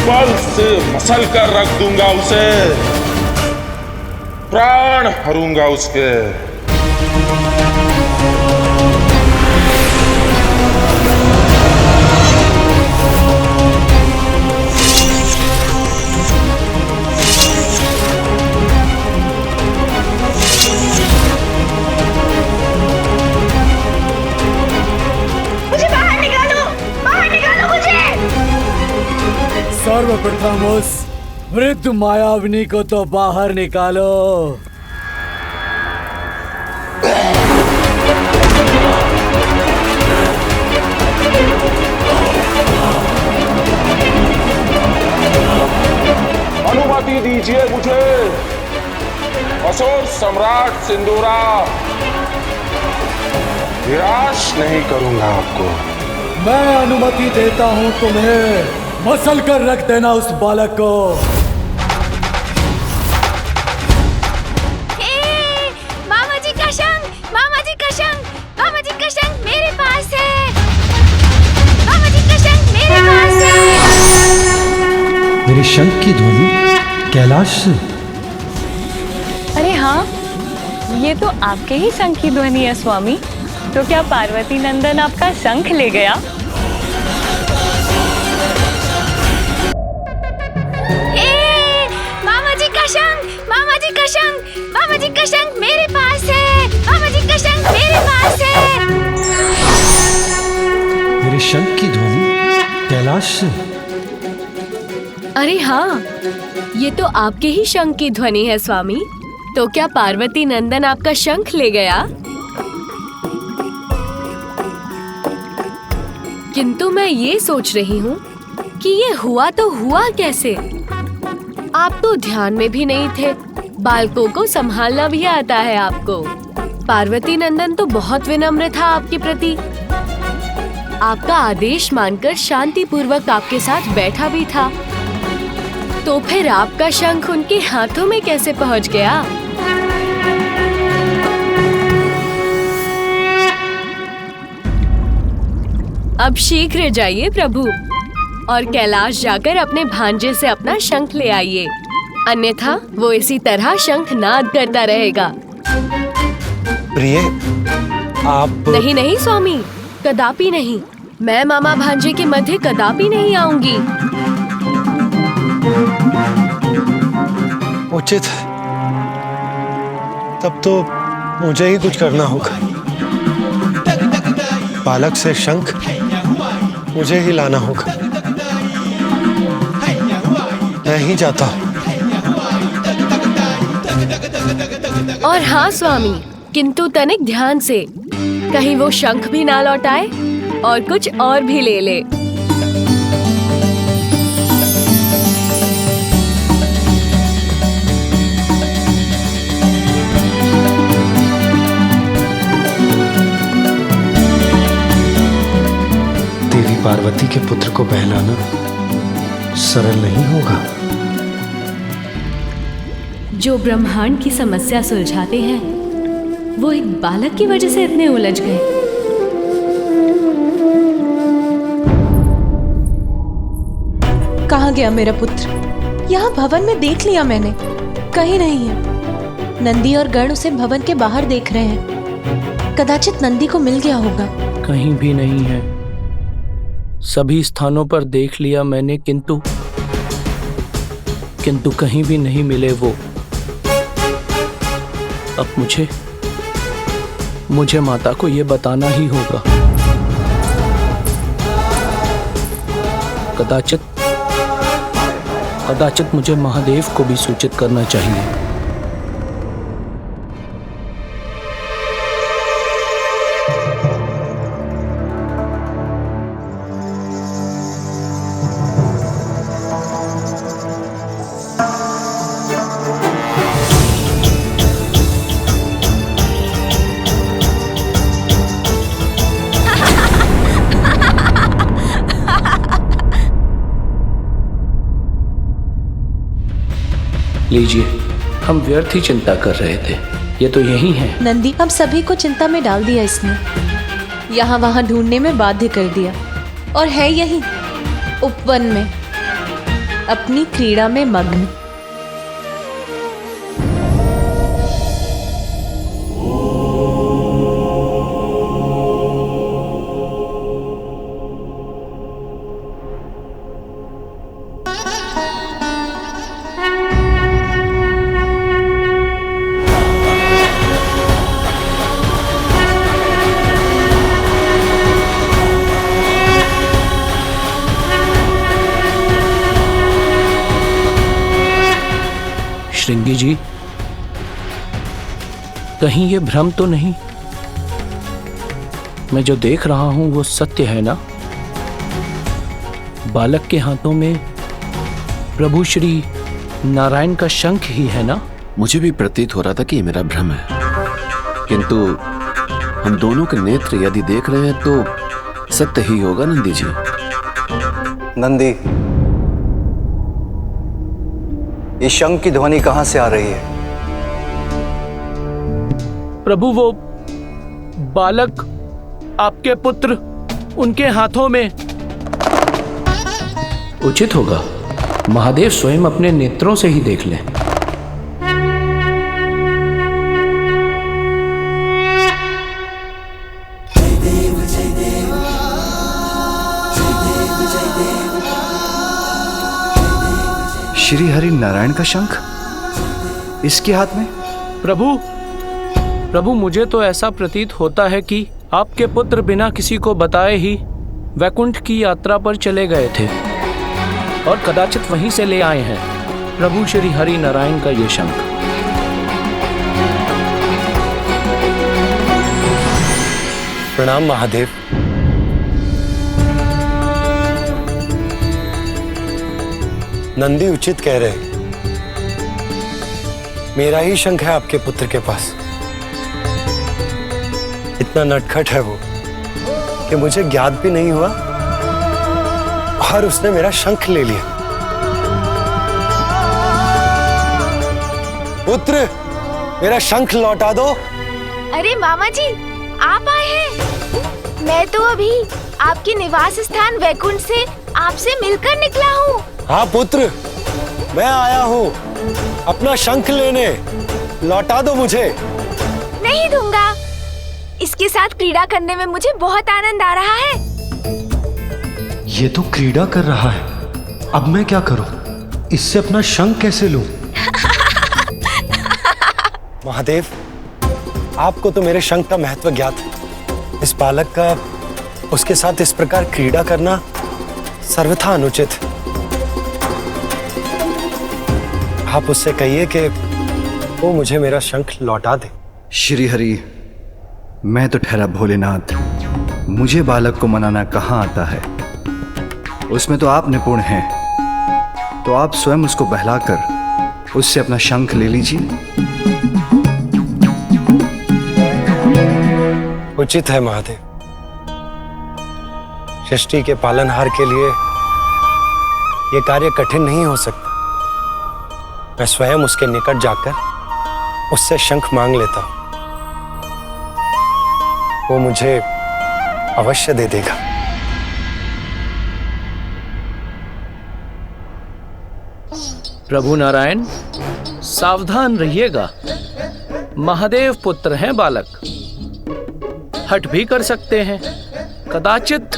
बल से मसल कर रख दूंगा उसे। प्राण हरूंगा उसके। सर्वप्रथम उस वृद्ध मायाविनी को तो बाहर निकालो। अनुमति दीजिए मुझे असुर सम्राट सिंदूरा। निराश नहीं करूंगा आपको। मैं अनुमति देता हूं तुम्हें। मसल कर रख देना उस बालक को। मामा जी का शंख, मामा जी का शंख, मामा जी का शंख मेरे पास है। मामा जी का शंख मेरे पास है। मेरे शंख की ध्वनि कैलाश से। अरे हाँ, ये तो आपके ही शंख की ध्वनि है स्वामी। तो क्या पार्वती नंदन आपका शंख ले गया? मामा जी का शंख मेरे पास है। मामा जी का शंख मेरे पास है। मेरे शंख की ध्वनि कैलाश से। अरे हाँ, ये तो आपके ही शंख की ध्वनि है स्वामी। तो क्या पार्वती नंदन आपका शंख ले गया? किंतु मैं ये सोच रही हूँ कि ये हुआ तो हुआ कैसे? आप तो ध्यान में भी नहीं थे। बालकों को संभालना भी आता है आपको। पार्वती नंदन तो बहुत विनम्र था आपके प्रति। आपका आदेश मानकर शांति पूर्वक आपके साथ बैठा भी था। तो फिर आपका शंख उनके हाथों में कैसे पहुंच गया? अब शीघ्र जाइए प्रभु और कैलाश जाकर अपने भांजे से अपना शंख ले आइए। अन्यथा वो इसी तरह शंख नाद करता रहेगा। प्रिय, आप नहीं नहीं स्वामी, कदापि नहीं। मैं मामा भांजे के मध्य कदापि नहीं आऊंगी। उचित, तब तो मुझे ही कुछ करना होगा। बालक से शंख मुझे ही लाना होगा। मैं ही जाता हूँ। और हाँ स्वामी, किंतु तनिक ध्यान से, कहीं वो शंख भी ना लौटाए और कुछ और भी ले ले। देवी पार्वती के पुत्र को बहलाना सरल नहीं होगा। जो ब्रह्मांड की समस्या सुलझाते हैं, वो एक बालक की वजह से इतने उलझ गए। कहाँ गया मेरा पुत्र? यहाँ भवन में देख लिया मैंने, कहीं नहीं है। नंदी और गण उसे भवन के बाहर देख रहे हैं। कदाचित नंदी को मिल गया होगा। कहीं भी नहीं है। सभी स्थानों पर देख लिया मैंने, किंतु कहीं भी नहीं मिले वो। अब मुझे माता को ये बताना ही होगा। कदाचित मुझे महादेव को भी सूचित करना चाहिए। लीजिए, हम व्यर्थ ही चिंता कर रहे थे। ये तो यही है। नंदी हम सभी को चिंता में डाल दिया इसने, यहाँ वहाँ ढूंढने में बाध्य कर दिया, और है यही उपवन में अपनी क्रीड़ा में मग्न। श्रृंगी जी, कहीं ये भ्रम तो नहीं? मैं जो देख रहा हूं वो सत्य है ना? बालक के हाथों में प्रभु श्री नारायण का शंख ही है ना? मुझे भी प्रतीत हो रहा था कि ये मेरा भ्रम है, किंतु हम दोनों के नेत्र यदि देख रहे हैं तो सत्य ही होगा नंदी जी। नंदी, ये शंख की ध्वनि कहां से आ रही है? प्रभु, वो बालक आपके पुत्र, उनके हाथों में। उचित होगा महादेव स्वयं अपने नेत्रों से ही देख लें। श्री हरि नारायण का शंख इसके हाथ में? प्रभु, मुझे तो ऐसा प्रतीत होता है कि आपके पुत्र बिना किसी को बताए ही वैकुंठ की यात्रा पर चले गए थे और कदाचित वहीं से ले आए हैं प्रभु श्री हरि नारायण का ये शंख। प्रणाम महादेव। नंदी उचित कह रहे, मेरा ही शंख है आपके पुत्र के पास। इतना नटखट है वो कि मुझे ज्ञात भी नहीं हुआ और उसने मेरा शंख ले लिया। पुत्र, मेरा शंख लौटा दो। अरे मामा जी, आप आए हैं। मैं तो अभी आपके निवास स्थान वैकुंठ से आपसे मिलकर निकला हूँ। हाँ पुत्र, मैं आया हूँ अपना शंख लेने। लौटा दो मुझे। नहीं दूंगा। इसके साथ क्रीड़ा करने में मुझे बहुत आनंद आ रहा है। ये तो क्रीड़ा कर रहा है, अब मैं क्या करूं? इससे अपना शंख कैसे लूं? महादेव, आपको तो मेरे शंख का महत्व ज्ञात है। इस बालक का उसके साथ इस प्रकार क्रीड़ा करना सर्वथा अनुचित है। आप उससे कहिए कि वो मुझे मेरा शंख लौटा दे। श्री हरि, मैं तो ठहरा भोलेनाथ, मुझे बालक को मनाना कहाँ आता है। उसमें तो आप निपुण हैं, तो आप स्वयं उसको बहलाकर उससे अपना शंख ले लीजिए। उचित है महादेव। सृष्टि के पालनहार के लिए यह कार्य कठिन नहीं हो सकता। मैं स्वयं उसके निकट जाकर उससे शंख मांग लेता हूं, वो मुझे अवश्य दे देगा। प्रभु नारायण, सावधान रहिएगा। महादेव पुत्र हैं बालक, हट भी कर सकते हैं। कदाचित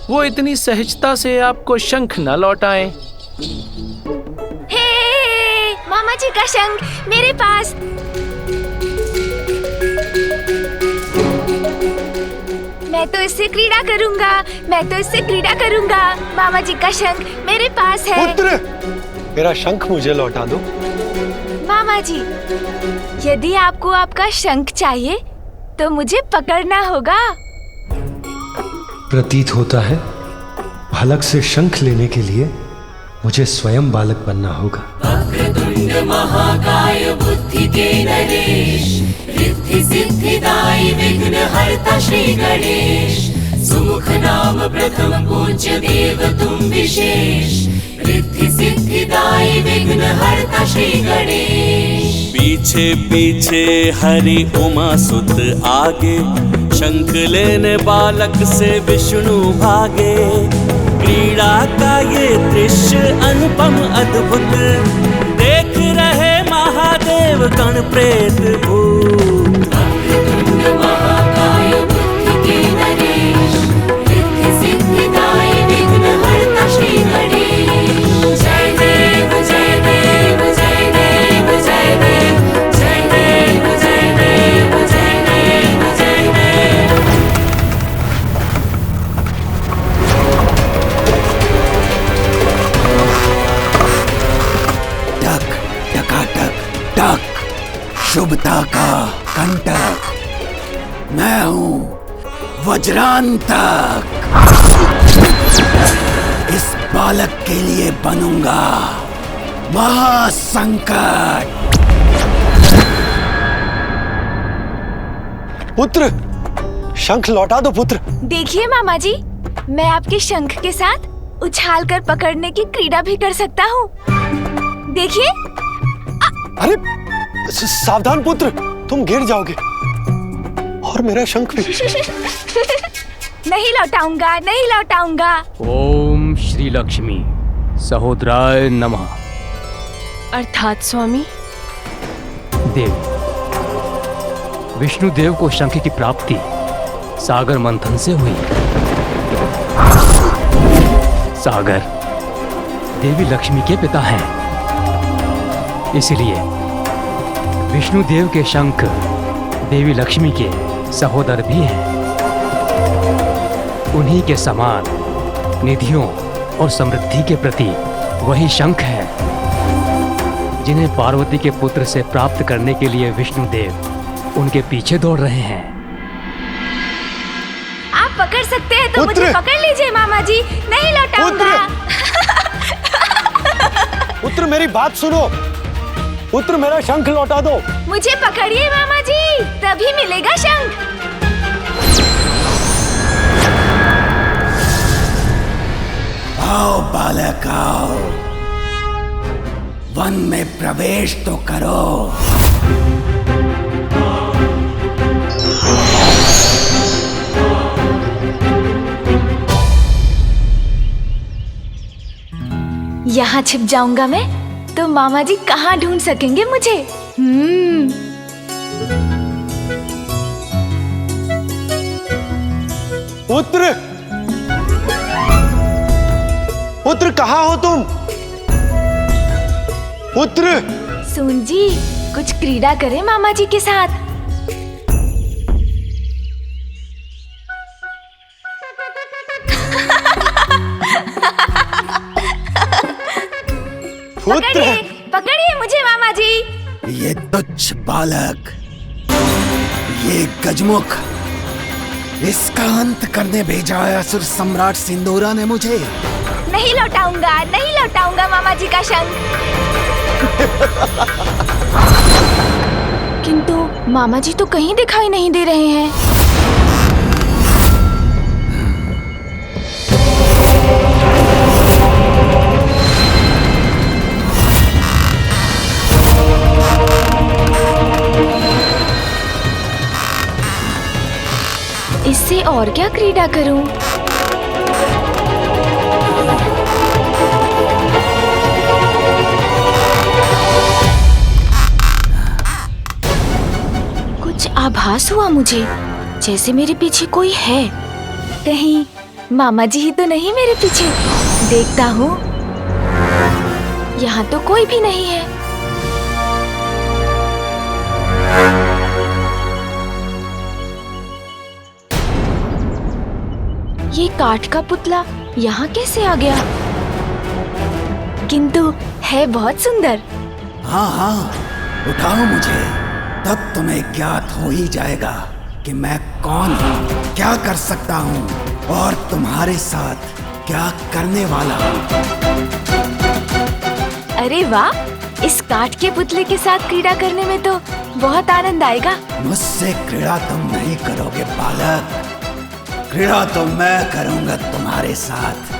वो इतनी सहजता से आपको शंख न लौटाएं। मामा जी का शंख मेरे पास। मैं तो इससे क्रीड़ा करूंगा, मैं तो इससे क्रीड़ा करूंगा। मामा जी का शंख मेरे पास है। पुत्र, मेरा शंख मुझे लौटा दो। मामा जी, यदि आपको आपका शंख चाहिए तो मुझे पकड़ना होगा। प्रतीत होता है बालक से शंख लेने के लिए मुझे स्वयं बालक बनना होगा। वक्रतुंड महाकाय बुद्धि के नरेश, रिद्धि सिद्धिदायी विघ्न हरता श्री गणेश। सुमुख नाम प्रथम पूज्य देव तुम विशेष, रिद्धि सिद्धिदायी विघ्न हरता श्री गणेश। पीछे पीछे हरि उमा सुत आगे, शंख लेने बालक से विष्णु भागे। क्रीड़ा का ये दृश्य अनुपम अद्भुत, देख रहे महादेव गण प्रेत भूत। वक्रतुंड महाकाय बुद्धि के नरेश, रिद्धि सिद्धिदायी विघ्न हरता श्री गणेश। जय देव जय देव जय देव जय देव, जय देव जय देव जय देव जय देव। टक टकाटक टक, शुभता का कंटक, मैं हूँ वज्रांतक। इस बालक के लिए बनूंगा महासंकट। पुत्र, शंख लौटा दो पुत्र। देखिए मामा जी, मैं आपके शंख के साथ उछाल कर पकड़ने की क्रीड़ा भी कर सकता हूँ। देखिए। अरे सावधान पुत्र, तुम गिर जाओगे और मेरा शंख भी। नहीं लौटाऊंगा, नहीं लौटाऊंगा। ओम श्री लक्ष्मी सहोदराय नमः। अर्थात स्वामी देव, विष्णु देव को शंख की प्राप्ति सागर मंथन से हुई। सागर देवी लक्ष्मी के पिता हैं, इसलिए विष्णु देव के शंख देवी लक्ष्मी के सहोदर भी हैं। उन्हीं के समान निधियों और समृद्धि के प्रति वही शंख है जिन्हें पार्वती के पुत्र से प्राप्त करने के लिए विष्णु देव उनके पीछे दौड़ रहे हैं। आप पकड़ सकते हैं तो मुझे पकड़ लीजिए मामा जी, नहीं लौटाऊंगा। पुत्र मेरी बात सुनो, पुत्र मेरा शंख लौटा दो। मुझे पकड़िए मामा जी, तभी मिलेगा शंख। आओ बालक आओ, वन में प्रवेश तो करो। यहाँ छिप जाऊंगा मैं तो मामा जी कहाँ ढूंढ सकेंगे मुझे। पुत्र, पुत्र कहाँ हो तुम? पुत्र। सुन जी, कुछ क्रीड़ा करें मामा जी के साथ। पकड़िए, पकड़िए मुझे मामा जी। ये तुच्छ बालक, ये गजमुख, इसका अंत करने भेजा है असुर सम्राट सिंदूरा ने मुझे। नहीं लौटाऊंगा, नहीं लौटाऊंगा मामा जी का शंख। किंतु मामा जी तो कहीं दिखाई नहीं दे रहे हैं। इससे और क्या क्रीड़ा करूं? कुछ आभास हुआ मुझे, जैसे मेरे पीछे कोई है। कहीं मामा जी ही तो नहीं मेरे पीछे? देखता हूँ, यहाँ तो कोई भी नहीं है। ये काठ का पुतला यहाँ कैसे आ गया? किंतु है बहुत सुंदर। हाँ हाँ, उठाओ मुझे, तब तुम्हें ज्ञात हो ही जाएगा कि मैं कौन हूँ, क्या कर सकता हूँ और तुम्हारे साथ क्या करने वाला हूँ। अरे वाह, इस काठ के पुतले के साथ क्रीड़ा करने में तो बहुत आनंद आएगा। मुझसे क्रीड़ा तुम नहीं करोगे बालक, क्रीड़ा तो मैं करूंगा तुम्हारे साथ।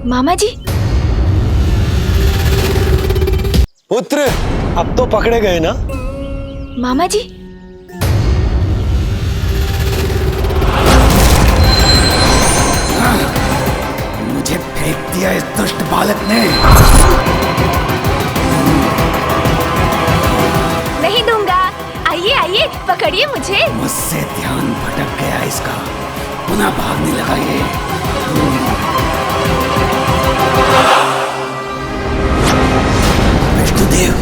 मामा जी। पुत्र, अब तो पकड़े गए ना? मामा जी। मुझे फेंक दिया इस दुष्ट बालक ने। नहीं दूंगा। आइए आइए, पकड़िए मुझे। मुझसे ध्यान भटक गया इसका, पुनः भागने लगा ये। विष्णुदेव,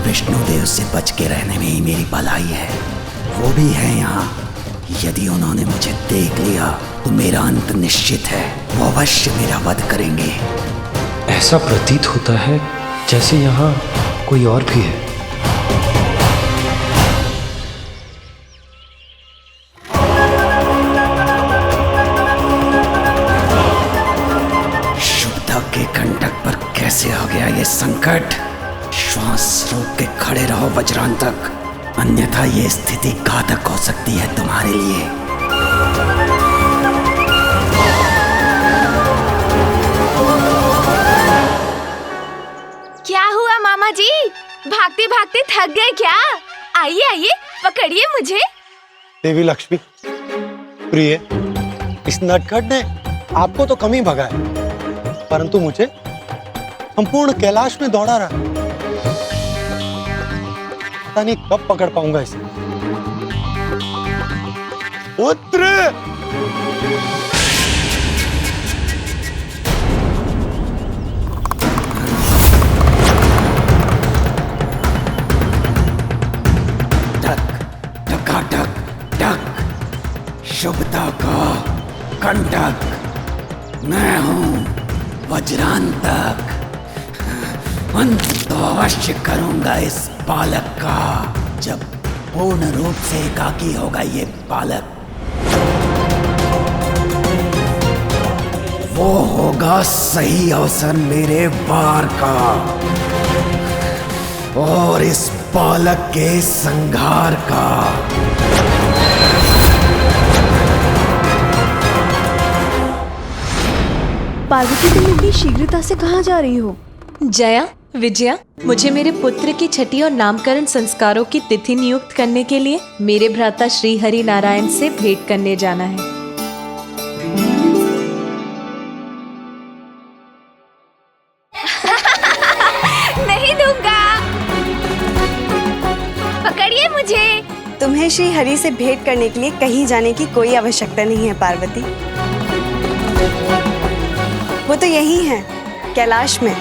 विष्णुदेव से बच के रहने में ही मेरी भलाई है। वो भी है यहाँ। यदि उन्होंने मुझे देख लिया तो मेरा अंत निश्चित है। वो अवश्य मेरा वध करेंगे। ऐसा प्रतीत होता है जैसे यहाँ कोई और भी है। शुभदा के कंटक पर कैसे आ गया ये संकट? श्वास रोक के खड़े रहो वज्रांतक, अन्यथा ये स्थिति घातक हो सकती है तुम्हारे लिए। क्या हुआ मामा जी? भागते भागते थक गए क्या? आइए आइए, पकड़िए मुझे। देवी लक्ष्मी, प्रिय, इस नटखट ने आपको तो कम ही भगाया, परंतु मुझे संपूर्ण कैलाश में दौड़ा रहा। पता नहीं कब पकड़ पाऊंगा इसे। पुत्र, शुभदा का कंटक मैं हूं, वज्रांतक। अंत तो अवश्य करूंगा इस बालक का, जब पूर्ण रूप से एकाकी होगा ये बालक। वो होगा सही अवसर मेरे वार का और इस बालक के संहार का। पार्वती, तुम इतनी शीघ्रता से कहाँ जा रही हो? जया, विजया, मुझे मेरे पुत्र की छठी और नामकरण संस्कारों की तिथि नियुक्त करने के लिए मेरे भ्राता श्री हरि नारायण से भेंट करने जाना है। नहीं दूंगा। पकड़िए मुझे। तुम्हें श्री हरि से भेंट करने के लिए कहीं जाने की कोई आवश्यकता नहीं है पार्वती। वो तो यही है, कैलाश में।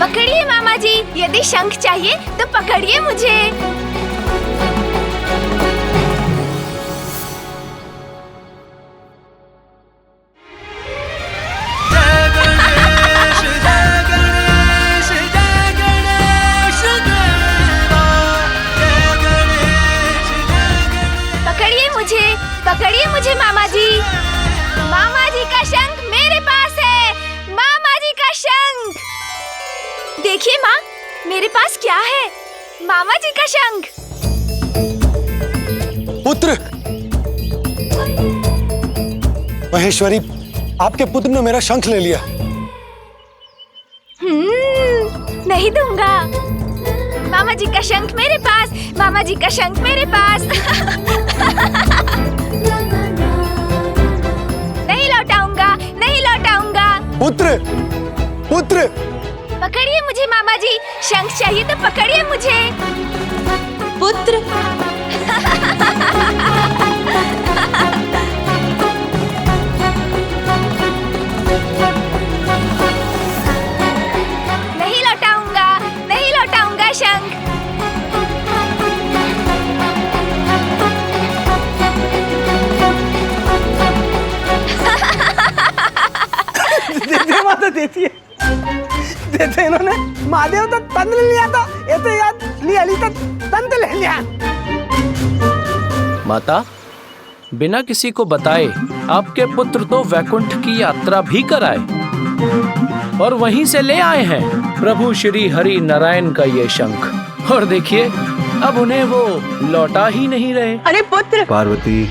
पकड़िए मामा जी, यदि शंख चाहिए तो पकड़िए मुझे। पकड़िए मुझे मामा जी। मामा जी का शंख मेरे पास है। मामा जी का शंख देखिए माँ, मेरे पास क्या है? मामा जी का शंख। पुत्र, महेश्वरी, आपके पुत्र ने मेरा शंख ले लिया। नहीं दूंगा। मामा जी का शंख मेरे पास। मामा जी का शंख मेरे पास। नहीं लौटाऊंगा, नहीं लौटाऊंगा। पुत्र, पुत्र, पकड़िए मुझे मामा जी। शंख चाहिए तो पकड़िए मुझे। पुत्र। नहीं लौटाऊंगा, नहीं लौटाऊंगा शंख। देते माता देती है। देते इन्होंने महादेव तो तंत्र लिया था, ये तो याद ली अली तो तंत्र ले लिया। माता, बिना किसी को बताए आपके पुत्र तो वैकुंठ की यात्रा भी कराए और वहीं से ले आए हैं प्रभु श्री हरि नारायण का ये शंख। और देखिए अब उन्हें वो लौटा ही नहीं रहे। अरे पुत्र पार्वती,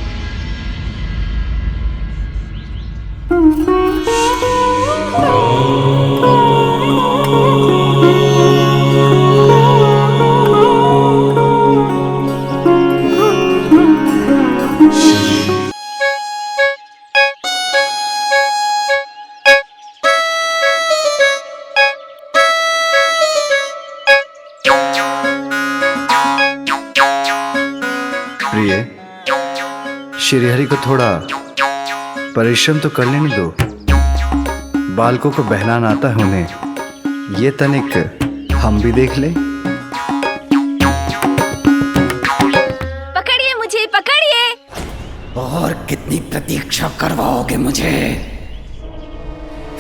प्रिय, श्रीहरि को थोड़ा परिश्रम तो कर लेने दो। बालकों को बहलाना आता है उन्हें, ये तनिक हम भी देख लें। पकड़िए मुझे, पकड़िए। और कितनी प्रतीक्षा करवाओगे मुझे?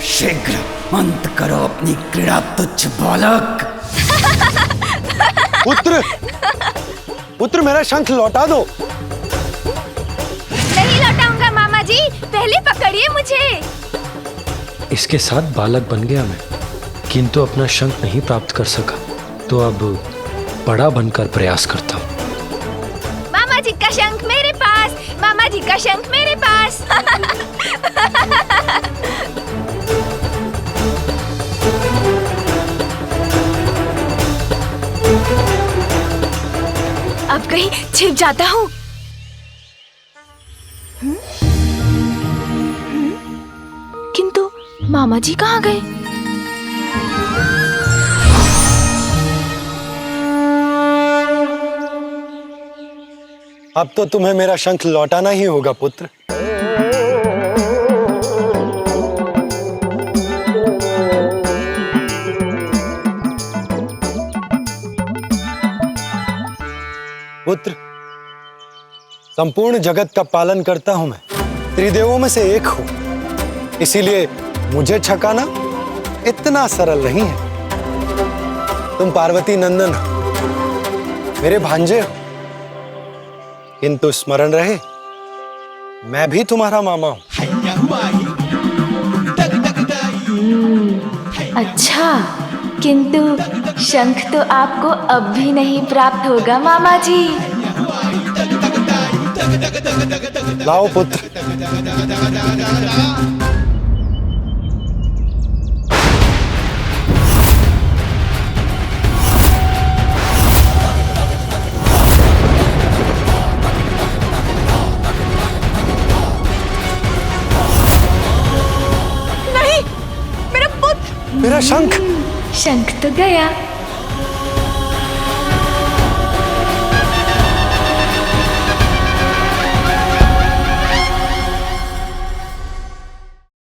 शीघ्र अंत करो अपनी क्रीड़ा तुच्छ बालक। पुत्र, पुत्र मेरा शंख लौटा दो। नहीं लौटाऊंगा मामा जी, पहले पकड़िए मुझे। इसके साथ बालक बन गया मैं, किंतु अपना शंख नहीं प्राप्त कर सका, तो अब बड़ा बनकर प्रयास करता हूँ। मामा जी का शंख मेरे पास, मामा जी का शंख मेरे पास। अब कहीं छिप जाता हूँ। किंतु मामा जी कहाँ गए? अब तो तुम्हें मेरा शंख लौटाना ही होगा पुत्र। पुत्र, संपूर्ण जगत का पालन करता हूं मैं, त्रिदेवों में से एक हूं, इसीलिए मुझे छकाना इतना सरल नहीं है। तुम पार्वती नंदन हो, मेरे भांजे हो, किंतु स्मरण रहे मैं भी तुम्हारा मामा हूं। अच्छा, किंतु शंख तो आपको अब भी नहीं प्राप्त होगा मामा जी। लाओ पुत्र। नहीं, मेरा पुत्र। मेरा शंख। शंख तो गया।